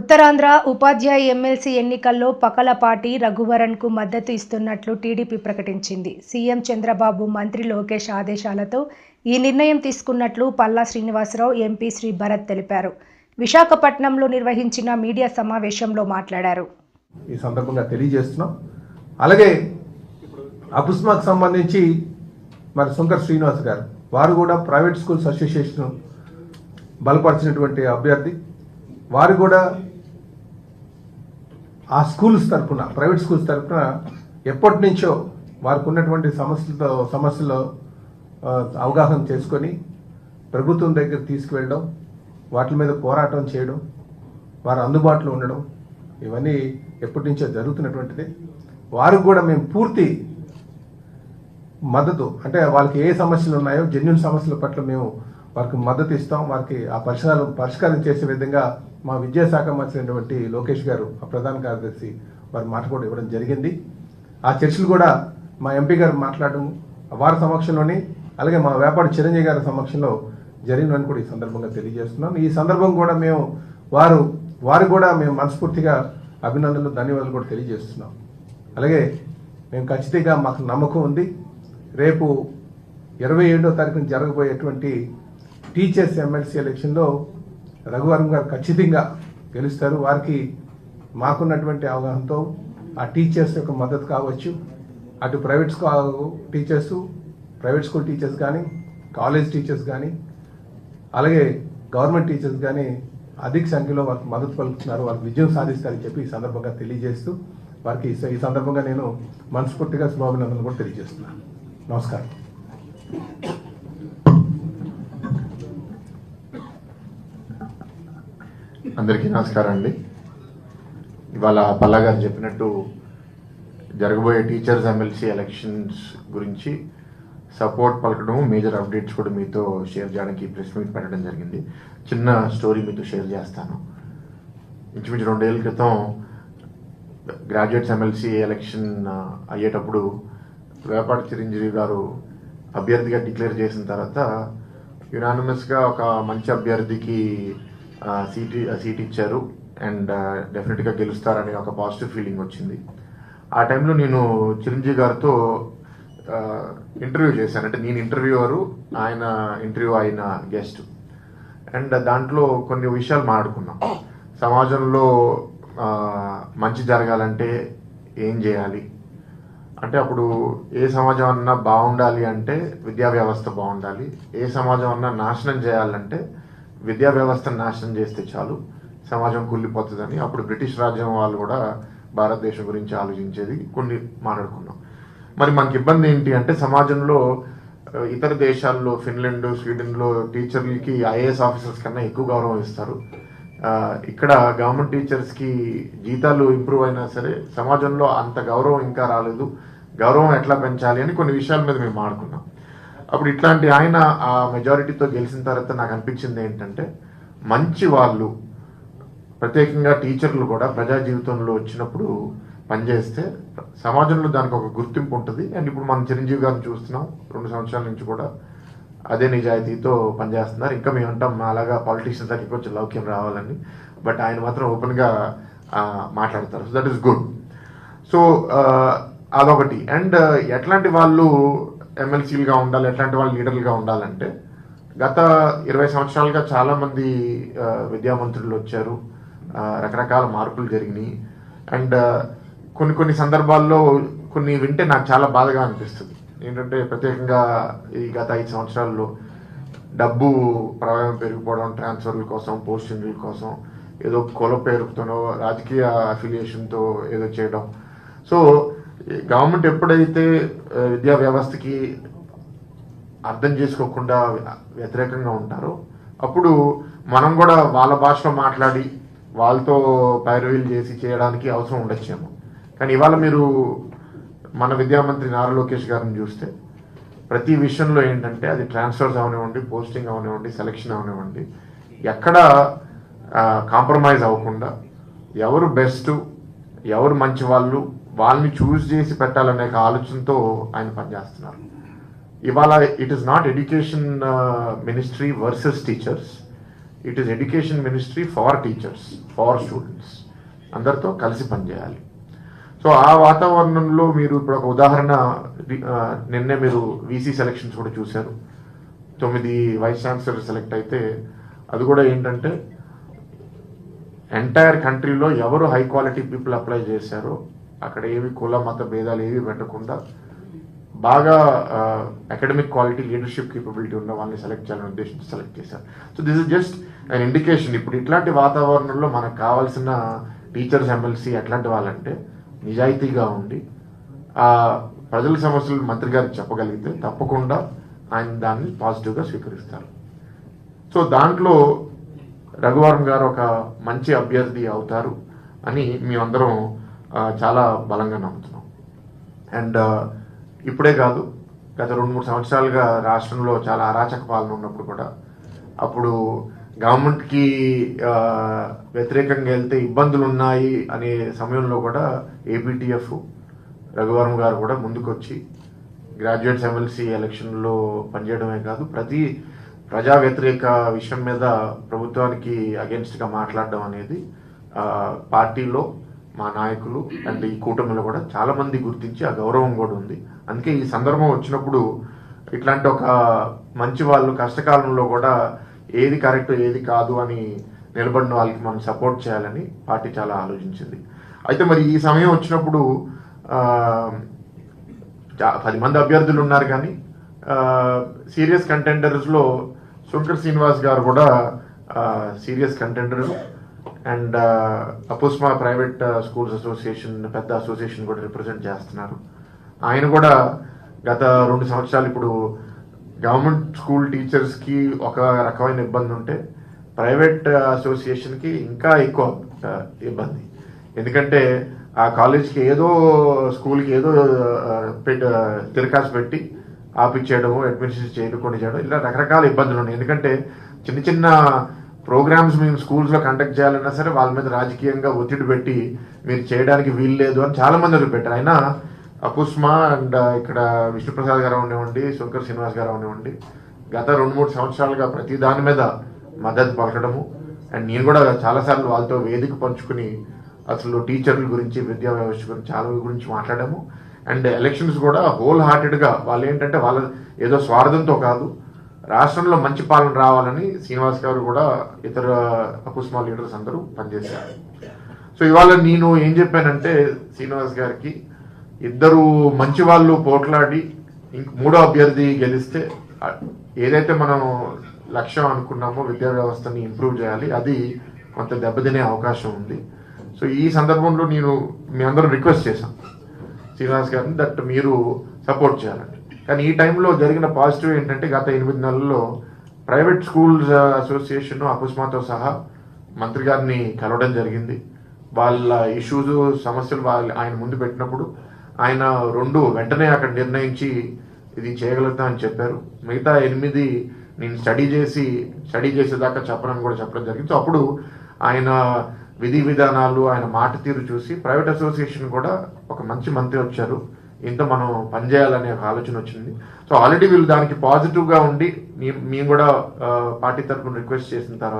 ఉత్తరాంధ్ర ఉపాధ్యాయ MLC ఎన్నికల్లో పకలపాటి రఘువరన్కు మద్దతు ఇస్తున్నట్లు టీడీపీ ప్రకటించింది. సీఎం చంద్రబాబు, మంత్రి లోకేష్ ఆదేశాలతో ఈ నిర్ణయం తీసుకున్నట్లు పల్లా శ్రీనివాసరావు, ఎంపీ శ్రీ భరత్ తెలిపారు. విశాఖపట్నంలో నిర్వహించిన మీడియా సమావేశంలో మాట్లాడారు. ఈ సందర్భంగా తెలియజేస్తున్నాం. అలాగే అపుస్మాకు సంబంధించి మరి శంకర్ శ్రీనివాస్ గారు వారు కూడా ప్రైవేట్ స్కూల్స్ అసోసియేషన్ బలపరిచినటువంటి అభ్యర్థి. వారు కూడా ఆ స్కూల్స్ తరఫున, ప్రైవేట్ స్కూల్స్ తరఫున ఎప్పటి నుంచో వారికి ఉన్నటువంటి సమస్యలు అవగాహన చేసుకొని ప్రభుత్వం దగ్గర తీసుకువెళ్ళడం, వాటి మీద పోరాటం చేయడం, వారు అందుబాటులో ఉండడం, ఇవన్నీ ఎప్పటి నుంచో జరుగుతున్నటువంటిది. వారికి కూడా మేము పూర్తి మద్దతు, అంటే వాళ్ళకి ఏ సమస్యలు ఉన్నాయో జెన్యూన్ సమస్యల పట్ల మేము వారికి మద్దతు ఇస్తాం. వారికి ఆ పరిష్కారం చేసే విధంగా మా విద్యాశాఖ మంత్రి అయినటువంటి లోకేష్ గారు, ఆ ప్రధాన కార్యదర్శి, వారి మాట కూడా ఇవ్వడం జరిగింది. ఆ చర్చలు కూడా మా ఎంపీ గారు మాట్లాడడం వారి సమక్షంలోని, అలాగే మా వ్యాపారి చిరంజీవి గారి సమక్షంలో జరిగినని కూడా ఈ సందర్భంగా తెలియజేస్తున్నాం. ఈ సందర్భం కూడా మేము వారు కూడా మేము మనస్ఫూర్తిగా అభినందనలు, ధన్యవాదాలు కూడా తెలియజేస్తున్నాం. అలాగే మేము ఖచ్చితంగా మాకు నమ్మకం ఉంది, రేపు 27వ తారీఖున జరగబోయేటువంటి టీచర్స్ ఎమ్మెల్సీ ఎలక్షన్లో రఘువరన్ గారు ఖచ్చితంగా గెలుస్తారు. వారికి మాకున్నటువంటి అవగాహనతో ఆ టీచర్స్ యొక్క మద్దతు కావచ్చు, అటు ప్రైవేట్ స్కూల్ టీచర్స్ కానీ, కాలేజ్ టీచర్స్ కానీ, అలాగే గవర్నమెంట్ టీచర్స్ కానీ అధిక సంఖ్యలో వారికి మద్దతు పలుకుతున్నారు. వారికి విజయం సాధిస్తారని చెప్పి ఈ సందర్భంగా తెలియజేస్తూ వారికి ఈ సందర్భంగా నేను మనస్ఫూర్తిగా శుభాభినందనలు కూడా తెలియజేస్తున్నాను. నమస్కారం. అందరికీ నమస్కారం అండి. ఇవాళ పల్లా గారు చెప్పినట్టు జరగబోయే టీచర్స్ ఎమ్మెల్సీ ఎలక్షన్స్ గురించి సపోర్ట్ పలకడం, మేజర్ అప్డేట్స్ కూడా మీతో షేర్ చేయడానికి ప్రెస్ మీట్ పెట్టడం జరిగింది. చిన్న స్టోరీ మీతో షేర్ చేస్తాను. ఇంచుమించు 2 ఏళ్ల క్రితం గ్రాడ్యుయేట్స్ ఎమ్మెల్సీ ఎలక్షన్ అయ్యేటప్పుడు వ్యాపారి చిరంజీవి గారు అభ్యర్థిగా డిక్లేర్ చేసిన తర్వాత యునానిమస్గా ఒక మంచి అభ్యర్థికి సీట్ ఇచ్చారు అండ్ డెఫినెట్గా గెలుస్తారని ఒక పాజిటివ్ ఫీలింగ్ వచ్చింది. ఆ టైంలో నేను చిరంజీవి గారితో ఇంటర్వ్యూ చేశాను. అంటే నేను ఇంటర్వ్యూవరు, ఆయన ఇంటర్వ్యూ అయిన గెస్ట్. అండ్ దాంట్లో కొన్ని విషయాలు మాట్లాడుకున్నాం. సమాజంలో మంచి జరగాలంటే ఏం చేయాలి అంటే, అప్పుడు ఏ సమాజం అన్నా బాగుండాలి అంటే విద్యా వ్యవస్థ బాగుండాలి, ఏ సమాజం అన్నా నాశనం చేయాలంటే విద్యా వ్యవస్థను నాశనం చేస్తే చాలు, సమాజం కూలిపోతుందని. అప్పుడు బ్రిటిష్ రాజ్యం వాళ్ళు కూడా భారతదేశం గురించి ఆలోచించేది. కొన్ని మాట్లాడుకున్నాం. మరి మనకి ఇబ్బంది ఏంటి అంటే, సమాజంలో ఇతర దేశాల్లో, ఫిన్లాండ్, స్వీడన్లో టీచర్లకి ఐఏఎస్ ఆఫీసర్స్ కన్నా ఎక్కువ గౌరవం ఇస్తారు. ఇక్కడ గవర్నమెంట్ టీచర్స్కి జీతాలు ఇంప్రూవ్ అయినా సరే సమాజంలో అంత గౌరవం ఇంకా రాలేదు. గౌరవం ఎట్లా పెంచాలి అని కొన్ని విషయాల మీద మేము మాట్లాడుకున్నాం. అప్పుడు ఇట్లాంటి ఆయన ఆ మెజారిటీతో గెలిచిన తర్వాత నాకు అనిపించింది ఏంటంటే, మంచి వాళ్ళు, ప్రత్యేకంగా టీచర్లు కూడా ప్రజా జీవితంలో వచ్చినప్పుడు పనిచేస్తే సమాజంలో దానికి ఒక గుర్తింపు ఉంటుంది. అండ్ ఇప్పుడు మనం చిరంజీవి గారిని చూస్తున్నాం, 2 సంవత్సరాల నుంచి కూడా అదే నిజాయితీతో పనిచేస్తున్నారు. ఇంకా మేము అంటాం అలాగా పాలిటీషియన్స్ దగ్గరికి కొంచెం లౌక్యం రావాలని, బట్ ఆయన మాత్రం ఓపెన్గా మాట్లాడతారు. So that is good. So అదొకటి. అండ్ ఎట్లాంటి వాళ్ళు ఎమ్మెల్సీలుగా ఉండాలి, ఎట్లాంటి వాళ్ళు లీడర్లుగా ఉండాలంటే, గత 20 సంవత్సరాలుగా చాలామంది విద్యామంత్రులు వచ్చారు, రకరకాల మార్పులు జరిగినాయి. అండ్ కొన్ని సందర్భాల్లో కొన్ని వింటే నాకు చాలా బాధగా అనిపిస్తుంది. ఏంటంటే, ప్రత్యేకంగా ఈ గత 5 సంవత్సరాల్లో డబ్బు ప్రవాహం పెరిగిపోవడం, ట్రాన్స్ఫర్ల కోసం, పోస్టింగ్ల కోసం, ఏదో కుల పేరుతోనో రాజకీయ అఫిలియేషన్తో ఏదో చేయడం. సో గవర్నమెంట్ ఎప్పుడైతే విద్యా వ్యవస్థకి అర్థం చేసుకోకుండా వ్యతిరేకంగా ఉంటారో, అప్పుడు మనం కూడా వాళ్ళ భాషలో మాట్లాడి వాళ్ళతో పైరవీలు చేసి చేయడానికి అవసరం ఉండొచ్చేమో. కానీ ఇవాళ మీరు మన విద్యామంత్రి నారా లోకేష్ గారిని చూస్తే ప్రతి విషయంలో ఏంటంటే, అది ట్రాన్స్ఫర్స్ అవనివ్వండి, పోస్టింగ్ అవనివ్వండి, సెలక్షన్ అవనివ్వండి, ఎక్కడ కాంప్రమైజ్ అవ్వకుండా ఎవరు బెస్ట్, ఎవరు మంచి వాళ్ళు, వాళ్ళని చూస్ చేసి పెట్టాలనే ఆలోచనతో ఆయన పనిచేస్తున్నారు. ఇవాళ it is not education ministry versus teachers. It is education ministry for teachers, for students, అందరితో కలిసి పనిచేయాలి. సో ఆ వాతావరణంలో మీరు ఇప్పుడు ఒక ఉదాహరణ, నిన్నే మీరు వీసీ సెలక్షన్స్ కూడా చూశారు. 9 వైస్ ఛాన్సలర్ సెలెక్ట్ అయితే అది కూడా ఏంటంటే ఎంటైర్ కంట్రీలో ఎవరు హై క్వాలిటీ పీపుల్ అప్లై చేశారో అక్కడ ఏవి కుల మత భేదాలు ఏవి పెట్టకుండా బాగా అకాడమిక్ క్వాలిటీ, లీడర్షిప్ కేపబిలిటీ ఉన్న వాళ్ళని సెలెక్ట్ చేయాలనే ఉద్దేశంతో సెలెక్ట్ చేశారు. So this is just an indication. ఇప్పుడు ఇట్లాంటి వాతావరణంలో మనకు కావాల్సిన టీచర్స్ ఎమ్మెల్సీ ఎట్లాంటి వాళ్ళంటే నిజాయితీగా ఉండి ఆ ప్రజల సమస్యలు మంత్రి గారికి చెప్పగలిగితే తప్పకుండా ఆయన దాన్ని పాజిటివ్గా స్వీకరిస్తారు. సో దాంట్లో రఘువరన్ గారు ఒక మంచి అభ్యర్థి అవుతారు అని మేమందరం చాలా బలంగా నమ్ముతున్నాం. అండ్ ఇప్పుడే కాదు, గత 2-3 సంవత్సరాలుగా రాష్ట్రంలో చాలా అరాచక పాలన ఉన్నప్పుడు కూడా, అప్పుడు గవర్నమెంట్కి వ్యతిరేకంగా వెళ్తే ఇబ్బందులు ఉన్నాయి అనే సమయంలో కూడా ఏపీటీఎఫ్ రఘువరన్ గారు కూడా ముందుకొచ్చి గ్రాడ్యుయేట్స్ ఎమ్మెల్సీ ఎలక్షన్లో పనిచేయడమే కాదు, ప్రతి ప్రజా వ్యతిరేక విషయం మీద ప్రభుత్వానికి అగెన్స్ట్గా మాట్లాడడం అనేది పార్టీలో మా నాయకులు అండ్ ఈ కూటమిలో కూడా చాలా మంది గుర్తించి ఆ గౌరవం కూడా ఉంది. అందుకే ఈ సందర్భం వచ్చినప్పుడు ఇట్లాంటి ఒక మంచి వాళ్ళు కష్టకాలంలో కూడా ఏది కరెక్ట్ ఏది కాదు అని నిలబడిన వాళ్ళకి మనం సపోర్ట్ చేయాలని పార్టీ చాలా ఆలోచించింది. అయితే మరి ఈ సమయం వచ్చినప్పుడు 10 మంది అభ్యర్థులు ఉన్నారు, కానీ సీరియస్ కంటెండర్స్లో శంకర్ శ్రీనివాస్ గారు కూడా serious contender. And అపుస్మా private schools association, పెద్ద అసోసియేషన్ కూడా రిప్రజెంట్ చేస్తున్నారు. ఆయన కూడా గత 2 సంవత్సరాలు ఇప్పుడు గవర్నమెంట్ స్కూల్ టీచర్స్కి ఒక రకమైన ఇబ్బంది ఉంటే ప్రైవేట్ అసోసియేషన్కి ఇంకా ఎక్కువ ఇబ్బంది. ఎందుకంటే ఆ కాలేజ్కి ఏదో స్కూల్కి ఏదో తిరకాసు పెట్టి ఆపిచ్చేయడము, అడ్మినిస్ట్రేషన్ చేయడం, ఇలా రకరకాల ఇబ్బందులు ఉన్నాయి. ఎందుకంటే చిన్న చిన్న ప్రోగ్రామ్స్ మేము స్కూల్స్లో కండక్ట్ చేయాలన్నా సరే వాళ్ళ మీద రాజకీయంగా ఒత్తిడి పెట్టి మీరు చేయడానికి వీలు లేదు అని చాలా మంది పెట్టారు. అయినా అపుస్మా అండ్ ఇక్కడ విష్ణుప్రసాద్ గారు ఉండేవండి, శంకర్ శ్రీనివాస్ గారు ఉండేవండి, గత 2-3 సంవత్సరాలుగా ప్రతి దాని మీద మద్దతు పలకడము. అండ్ నేను కూడా చాలాసార్లు వాళ్ళతో వేదిక పంచుకుని అసలు టీచర్ల గురించి, విద్యా వ్యవస్థ గురించి చాలా గురించి మాట్లాడాము. అండ్ ఎలక్షన్స్ కూడా హోల్ హార్టెడ్గా వాళ్ళు ఏంటంటే వాళ్ళ ఏదో స్వార్థంతో కాదు, రాష్ట్రంలో మంచి పాలన రావాలని శ్రీనివాస్ గారు కూడా ఇతర అపుస్మా లీడర్స్ అందరూ పనిచేశారు. సో ఇవాళ నేను ఏం చెప్పానంటే శ్రీనివాస్ గారికి, ఇద్దరు మంచి వాళ్ళు పోట్లాడి మూడో అభ్యర్థి గెలిస్తే ఏదైతే మనం లక్ష్యం అనుకున్నామో విద్యా వ్యవస్థని ఇంప్రూవ్ చేయాలి, అది కొంత దెబ్బతినే అవకాశం ఉంది. సో ఈ సందర్భంలో నేను మీ అందరూ రిక్వెస్ట్ చేశాను శ్రీనివాస్ గారిని దట్ మీరు సపోర్ట్ చేయాలండి. కానీ ఈ టైంలో జరిగిన పాజిటివ్ ఏంటంటే గత 8 నెలల్లో ప్రైవేట్ స్కూల్స్ అసోసియేషన్ అపుస్మాతో సహా మంత్రి గారిని కలవడం జరిగింది. వాళ్ళ ఇష్యూస్, సమస్యలు ఆయన ముందు పెట్టినప్పుడు ఆయన 2 వెంటనే అక్కడ నిర్ణయించి ఇది చేయగలుగుతామని చెప్పారు. మిగతా 8 నేను స్టడీ చేసేదాకా చెప్పడం జరిగింది. సో అప్పుడు ఆయన విధి విధానాలు, ఆయన మాట తీరు చూసి ప్రైవేట్ అసోసియేషన్ కూడా ఒక మంచి మంత్రి వచ్చారు, ఇంత మనం పనిచేయాలనే ఒక ఆలోచన వచ్చింది. సో ఆల్రెడీ వీళ్ళు దానికి పాజిటివ్గా ఉండి మేము కూడా పార్టీ తరఫున రిక్వెస్ట్ చేసిన తర్వాత